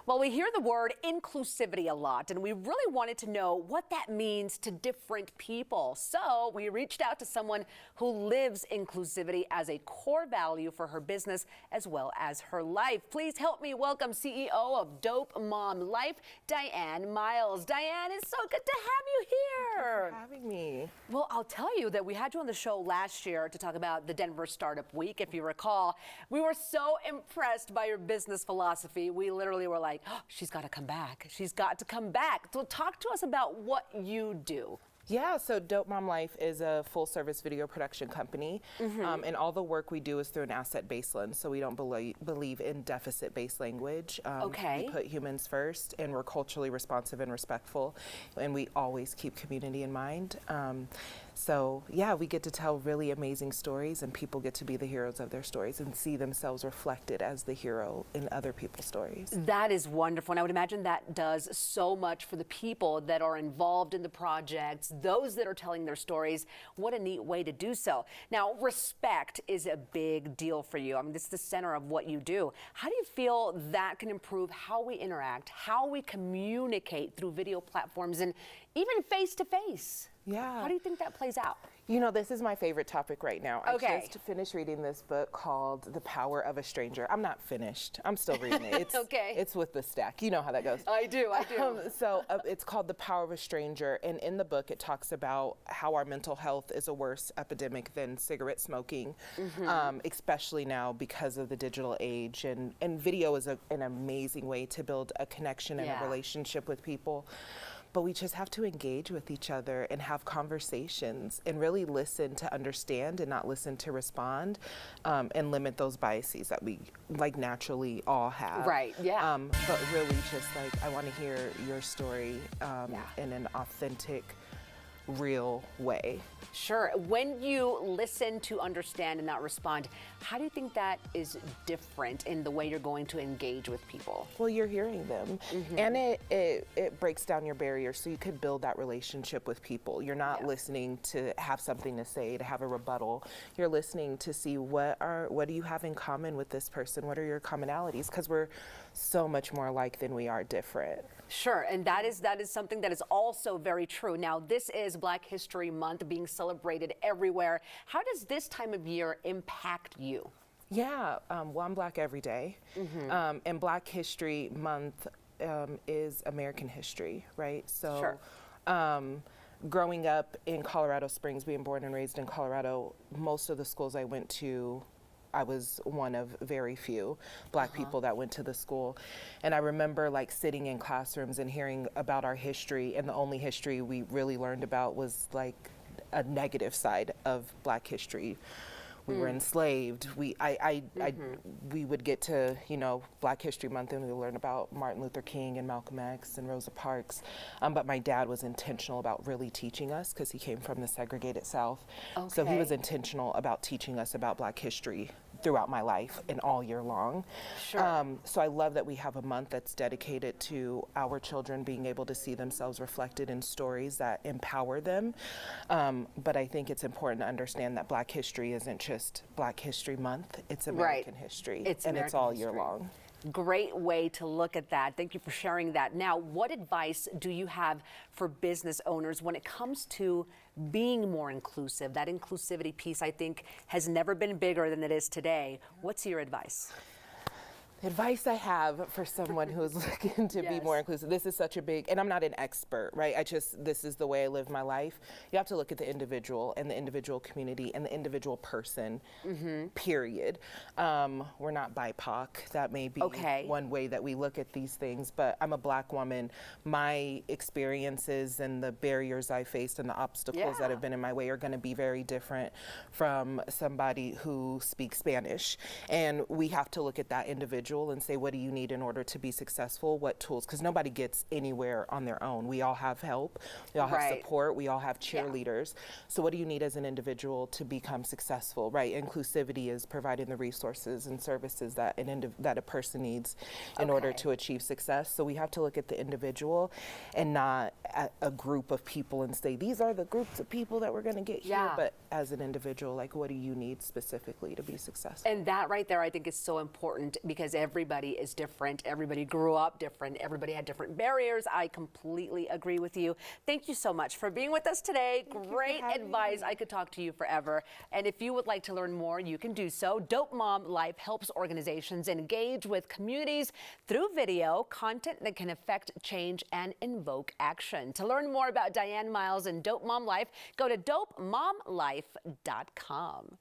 Well, we hear the word inclusivity a lot, and we really wanted to know what that means to different people. So we reached out to someone who lives inclusivity as a core value for her business as well as her life. Please help me welcome CEO of Dope Mom Life, Diane Miles. Diane, it's so good to have you here. Thank you for having me. Well, I'll tell you that we had you on the show last year to talk about the Denver Startup Week, if you recall. We were so impressed by your business philosophy. We literally were like, oh, she's got to come back. She's got to come back. So talk to us about what you do. Yeah, so Dope Mom Life is a full-service video production company, and all the work we do is through an asset-based lens, so we don't believe in deficit-based language. Okay. We put humans first, and we're culturally responsive and respectful, and we always keep community in mind. So yeah, we get to tell really amazing stories, and people get to be the heroes of their stories and see themselves reflected as the hero in other people's stories. That is wonderful, and I would imagine that does so much for the people that are involved in the projects, those that are telling their stories. What a neat way to do so. Now, respect is a big deal for you. I mean, this is the center of what you do. How do you feel that can improve how we interact, how we communicate through video platforms, and even face-to-face? Yeah. How do you think that plays out? You know, this is my favorite topic right now. Okay. I just finished reading this book called The Power of a Stranger. I'm not finished. I'm still reading it. It's, okay. It's with the stack. You know how that goes. I do. It's called The Power of a Stranger. And in the book, it talks about how our mental health is a worse epidemic than cigarette smoking, especially now because of the digital age. And video is an amazing way to build a connection and a relationship with people. But we just have to engage with each other and have conversations and really listen to understand and not listen to respond, and limit those biases that we naturally all have. Right, yeah. But really just I want to hear your story in an authentic, real way. Sure. When you listen to understand and not respond, how do you think that is different in the way you're going to engage with people? Well, you're hearing them, and it breaks down your barriers so you could build that relationship with people. You're not listening to have something to say, to have a rebuttal. You're listening to see what do you have in common with this person? What are your commonalities? Because we're so much more alike than we are different. Sure, and that is something that is also very true. Now, this is Black History Month being celebrated everywhere. How does this time of year impact you? Yeah, well, I'm Black every day, and Black History Month is American history, right? So, growing up in Colorado Springs, being born and raised in Colorado, most of the schools I went to, I was one of very few Black people that went to the school. And I remember sitting in classrooms and hearing about our history, and the only history we really learned about was a negative side of Black history. We were enslaved. We would get to, Black History Month, and we would learn about Martin Luther King and Malcolm X and Rosa Parks. But my dad was intentional about really teaching us because he came from the segregated South. Okay. So he was intentional about teaching us about Black history throughout my life and all year long. Sure. So I love that we have a month that's dedicated to our children being able to see themselves reflected in stories that empower them. But I think it's important to understand that Black history isn't just Black History Month, it's American history. It's all year long. Great way to look at that. Thank you for sharing that. Now, what advice do you have for business owners when it comes to being more inclusive? That inclusivity piece, I think, has never been bigger than it is today. What's your advice? Advice I have for someone who's looking to be more inclusive. This is such a big, and I'm not an expert, right? this is the way I live my life. You have to look at the individual and the individual community and the individual person, period. We're not BIPOC. That may be one way that we look at these things, but I'm a Black woman. My experiences and the barriers I faced and the obstacles that have been in my way are gonna be very different from somebody who speaks Spanish. And we have to look at that individual and say, what do you need in order to be successful? What tools? Because nobody gets anywhere on their own. We all have help. We all have support. We all have cheerleaders. So what do you need as an individual to become successful, right? Inclusivity is providing the resources and services that that a person needs in order to achieve success. So we have to look at the individual and not at a group of people and say, these are the groups of people that we're going to get here. But as an individual, what do you need specifically to be successful? And that right there, I think, is so important, because because everybody is different. Everybody grew up different. Everybody had different barriers. I completely agree with you. Thank you so much for being with us today. Great advice. I could talk to you forever. And if you would like to learn more, you can do so. Dope Mom Life helps organizations engage with communities through video, content that can affect change and invoke action. To learn more about Diane Miles and Dope Mom Life, go to dopemomlife.com.